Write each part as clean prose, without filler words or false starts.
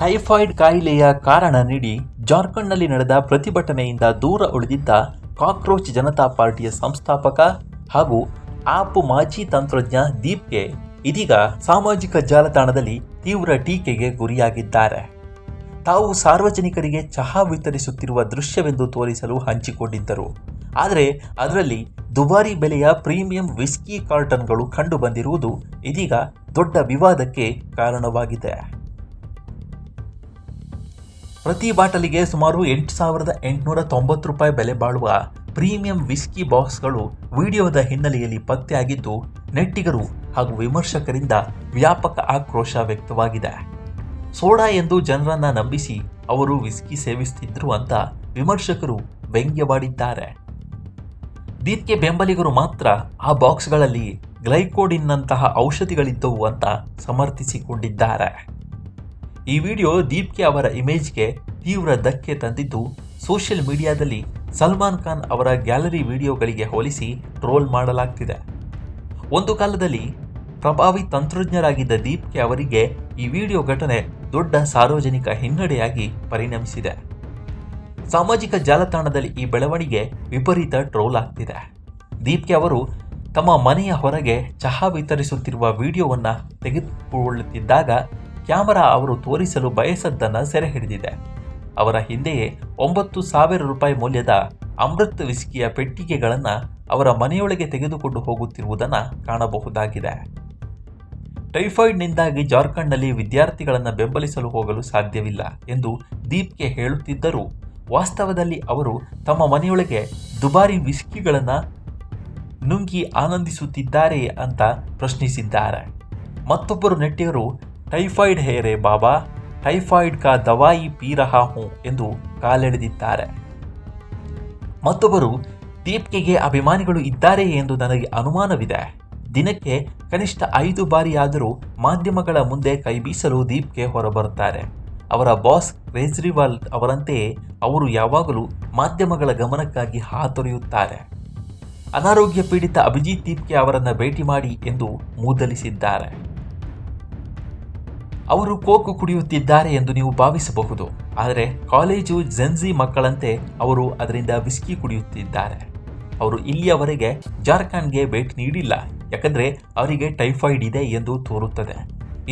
Typhoid ಕಾಯಿಲೆಯ ಕಾರಣ ನೀಡಿ ಜಾರ್ಖಂಡ್ನಲ್ಲಿ ನಡೆದ ಪ್ರತಿಭಟನೆಯಿಂದ ದೂರ ಉಳಿದಿದ್ದ ಕಾಕ್ರೋಚ್ ಜನತಾ ಪಾರ್ಟಿಯ ಸಂಸ್ಥಾಪಕ ಹಾಗೂ ಆಪ್ ಮಾಜಿ ತಂತ್ರಜ್ಞ ದೀಪ್ಗೆ ಇದೀಗ ಸಾಮಾಜಿಕ ಜಾಲತಾಣದಲ್ಲಿ ತೀವ್ರ ಟೀಕೆಗೆ ಗುರಿಯಾಗಿದ್ದಾರೆ. ತಾವು ಸಾರ್ವಜನಿಕರಿಗೆ ಚಹಾ ವಿತರಿಸುತ್ತಿರುವ ದೃಶ್ಯವೆಂದು ತೋರಿಸಲು ಹಂಚಿಕೊಂಡಿದ್ದರು. ಆದರೆ ಅದರಲ್ಲಿ ದುಬಾರಿ ಬೆಲೆಯ ಪ್ರೀಮಿಯಂ ವಿಸ್ಕಿ ಕಾರ್ಟನ್ಗಳು ಕಂಡು ಬಂದಿರುವುದು ಇದೀಗ ದೊಡ್ಡ ವಿವಾದಕ್ಕೆ ಕಾರಣವಾಗಿದೆ. ಪ್ರತಿ ಬಾಟಲಿಗೆ ಸುಮಾರು 8,890 ರೂಪಾಯಿ ಬೆಲೆ ಬಾಳುವ ಪ್ರೀಮಿಯಂ ವಿಸ್ಕಿ ಬಾಕ್ಸ್ಗಳು ವಿಡಿಯೋದ ಹಿನ್ನೆಲೆಯಲ್ಲಿ ಪತ್ತೆಯಾಗಿದ್ದು ನೆಟ್ಟಿಗರು ಹಾಗೂ ವಿಮರ್ಶಕರಿಂದ ವ್ಯಾಪಕ ಆಕ್ರೋಶ ವ್ಯಕ್ತವಾಗಿದೆ. ಸೋಡಾ ಎಂದು ಜನರನ್ನ ನಂಬಿಸಿ ಅವರು ವಿಸ್ಕಿ ಸೇವಿಸುತ್ತಿದ್ರು ಅಂತ ವಿಮರ್ಶಕರು ವ್ಯಂಗ್ಯವಾಡಿದ್ದಾರೆ. ದೀಪ್ಗೆ ಬೆಂಬಲಿಗರು ಮಾತ್ರ ಆ ಬಾಕ್ಸ್ಗಳಲ್ಲಿ ಗ್ಲೈಕೋಡಿನ್ನಂತಹ ಔಷಧಿಗಳಿದ್ದವು ಅಂತ ಸಮರ್ಥಿಸಿಕೊಂಡಿದ್ದಾರೆ. ಈ ವಿಡಿಯೋ ದೀಪ್ಗೆ ಅವರ ಇಮೇಜ್ಗೆ ತೀವ್ರ ಧಕ್ಕೆ ತಂದಿದ್ದು ಸೋಷಿಯಲ್ ಮೀಡಿಯಾದಲ್ಲಿ ಸಲ್ಮಾನ್ ಖಾನ್ ಅವರ ಗ್ಯಾಲರಿ ವಿಡಿಯೋಗಳಿಗೆ ಹೋಲಿಸಿ ಟ್ರೋಲ್ ಮಾಡಲಾಗ್ತಿದೆ. ಒಂದು ಕಾಲದಲ್ಲಿ ಪ್ರಭಾವಿ ತಂತ್ರಜ್ಞರಾಗಿದ್ದ ದೀಪ್ಗೆ ಅವರಿಗೆ ಈ ವಿಡಿಯೋ ಘಟನೆ ದೊಡ್ಡ ಸಾರ್ವಜನಿಕ ಹಿನ್ನಡೆಯಾಗಿ ಪರಿಣಮಿಸಿದೆ. ಸಾಮಾಜಿಕ ಜಾಲತಾಣದಲ್ಲಿ ಈ ಬೆಳವಣಿಗೆ ವಿಪರೀತ ಟ್ರೋಲ್ ಆಗ್ತಿದೆ. ದೀಪ್ಗೆ ಅವರು ತಮ್ಮ ಮನೆಯ ಹೊರಗೆ ಚಹಾ ವಿತರಿಸುತ್ತಿರುವ ವಿಡಿಯೋವನ್ನು ತೆಗೆದುಕೊಳ್ಳುತ್ತಿದ್ದಾಗ ಕ್ಯಾಮರಾ ಅವರು ತೋರಿಸಲು ಬಯಸದ್ದನ್ನು ಸೆರೆ ಹಿಡಿದಿದೆ. ಅವರ ಹಿಂದೆಯೇ 9,000 ರೂಪಾಯಿ ಮೌಲ್ಯದ ಅಮೃತ್ ವಿಸ್ಕಿಯ ಪೆಟ್ಟಿಗೆಗಳನ್ನು ಅವರ ಮನೆಯೊಳಗೆ ತೆಗೆದುಕೊಂಡು ಹೋಗುತ್ತಿರುವುದನ್ನು ಕಾಣಬಹುದಾಗಿದೆ. ಟೈಫಾಯ್ಡ್ನಿಂದಾಗಿ ಜಾರ್ಖಂಡ್ನಲ್ಲಿ ವಿದ್ಯಾರ್ಥಿಗಳನ್ನು ಬೆಂಬಲಿಸಲು ಹೋಗಲು ಸಾಧ್ಯವಿಲ್ಲ ಎಂದು ದೀಪ್ಗೆ ಹೇಳುತ್ತಿದ್ದರೂ ವಾಸ್ತವದಲ್ಲಿ ಅವರು ತಮ್ಮ ಮನೆಯೊಳಗೆ ದುಬಾರಿ ವಿಸ್ಕಿಗಳನ್ನು ನುಂಗಿ ಆನಂದಿಸುತ್ತಿದ್ದಾರೆ ಅಂತ ಪ್ರಶ್ನಿಸಿದ್ದಾರೆ. ಮತ್ತೊಬ್ಬರು ನೆಟ್ಟಿಗರು ಟೈಫಾಯ್ಡ್ ಹೇ ರೇ ಬಾಬಾ, ಟೈಫಾಯ್ಡ್ ಕಾ ದವಾಯಿ ಪೀ ರಹಾ ಹೂಂ ಎಂದು ಕಾಲೆಳೆದಿದ್ದಾರೆ. ಮತ್ತೊಬ್ಬರು ದೀಪ್ಗೆಗೆ ಅಭಿಮಾನಿಗಳು ಇದ್ದಾರೆ ಎಂದು ನನಗೆ ಅನುಮಾನವಿದೆ. ದಿನಕ್ಕೆ ಕನಿಷ್ಠ 5 ಬಾರಿಯಾದರೂ ಮಾಧ್ಯಮಗಳ ಮುಂದೆ ಕೈಬೀಸಲು ದೀಪ್ಗೆ ಹೊರಬರುತ್ತಾರೆ. ಅವರ ಬಾಸ್ ಕೇಜ್ರಿವಾಲ್ ಅವರಂತೆಯೇ ಅವರು ಯಾವಾಗಲೂ ಮಾಧ್ಯಮಗಳ ಗಮನಕ್ಕಾಗಿ ಹಾತೊರೆಯುತ್ತಾರೆ. ಅನಾರೋಗ್ಯ ಪೀಡಿತ ಅಭಿಜಿತ್ ದೀಪ್ಗೆ ಅವರನ್ನು ಭೇಟಿ ಮಾಡಿ ಎಂದು ಮೂದಲಿಸಿದ್ದಾರೆ. ಅವರು ಕೋಕು ಕುಡಿಯುತ್ತಿದ್ದಾರೆ ಎಂದು ನೀವು ಭಾವಿಸಬಹುದು, ಆದರೆ ಕಾಲೇಜು ಜೆನ್ಜಿ ಮಕ್ಕಳಂತೆ ಅವರು ಅದರಿಂದ ವಿಸ್ಕಿ ಕುಡಿಯುತ್ತಿದ್ದಾರೆ. ಅವರು ಇಲ್ಲಿಯವರೆಗೆ ಜಾರ್ಖಂಡ್ಗೆ ಭೇಟಿ ನೀಡಿಲ್ಲ, ಯಾಕಂದರೆ ಅವರಿಗೆ ಟೈಫಾಯ್ಡ್ ಇದೆ ಎಂದು ತೋರುತ್ತದೆ.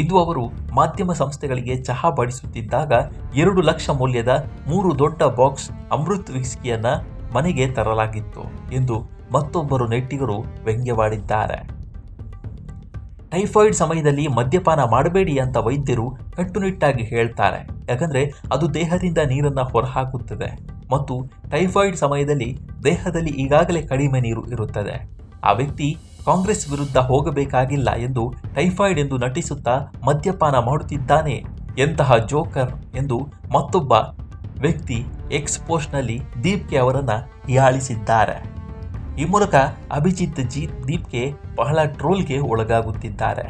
ಇಂದು ಅವರು ಮಾಧ್ಯಮ ಸಂಸ್ಥೆಗಳಿಗೆ ಚಹಾ ಬಡಿಸುತ್ತಿದ್ದಾಗ 2 ಲಕ್ಷ ಮೌಲ್ಯದ 3 ದೊಡ್ಡ ಬಾಕ್ಸ್ ಅಮೃತ್ ವಿಸ್ಕಿಯನ್ನು ಮನೆಗೆ ತರಲಾಗಿತ್ತು ಎಂದು ಮತ್ತೊಬ್ಬರು ನೆಟ್ಟಿಗರು ವ್ಯಂಗ್ಯವಾಡಿದ್ದಾರೆ. ಟೈಫಾಯ್ಡ್ ಸಮಯದಲ್ಲಿ ಮದ್ಯಪಾನ ಮಾಡಬೇಡಿ ಅಂತ ವೈದ್ಯರು ಕಟ್ಟುನಿಟ್ಟಾಗಿ ಹೇಳ್ತಾರೆ, ಯಾಕಂದರೆ ಅದು ದೇಹದಿಂದ ನೀರನ್ನು ಹೊರಹಾಕುತ್ತದೆ ಮತ್ತು ಟೈಫಾಯ್ಡ್ ಸಮಯದಲ್ಲಿ ದೇಹದಲ್ಲಿ ಈಗಾಗಲೇ ಕಡಿಮೆ ನೀರು ಇರುತ್ತದೆ. ಆ ವ್ಯಕ್ತಿ ಕಾಂಗ್ರೆಸ್ ವಿರುದ್ಧ ಹೋಗಬೇಕಾಗಿಲ್ಲ ಎಂದು ಟೈಫಾಯ್ಡ್ ಎಂದು ನಟಿಸುತ್ತಾ ಮದ್ಯಪಾನ ಮಾಡುತ್ತಿದ್ದಾನೆ, ಎಂತಹ ಜೋಕರ್ ಎಂದು ಮತ್ತೊಬ್ಬ ವ್ಯಕ್ತಿ ಎಕ್ಸ್ ಪೋಸ್ಟ್ನಲ್ಲಿ ದೀಪ್ಗೆ ಅವರನ್ನು ಹೀಯಾಳಿಸಿದ್ದಾರೆ. ಈ ಮೂಲಕ ಅಭಿಜಿತ್ ದೀಪ್ಗೆ ಬಹಳ ಟ್ರೋಲ್ಗೆ ಒಳಗಾಗುತ್ತಿದ್ದಾರೆ.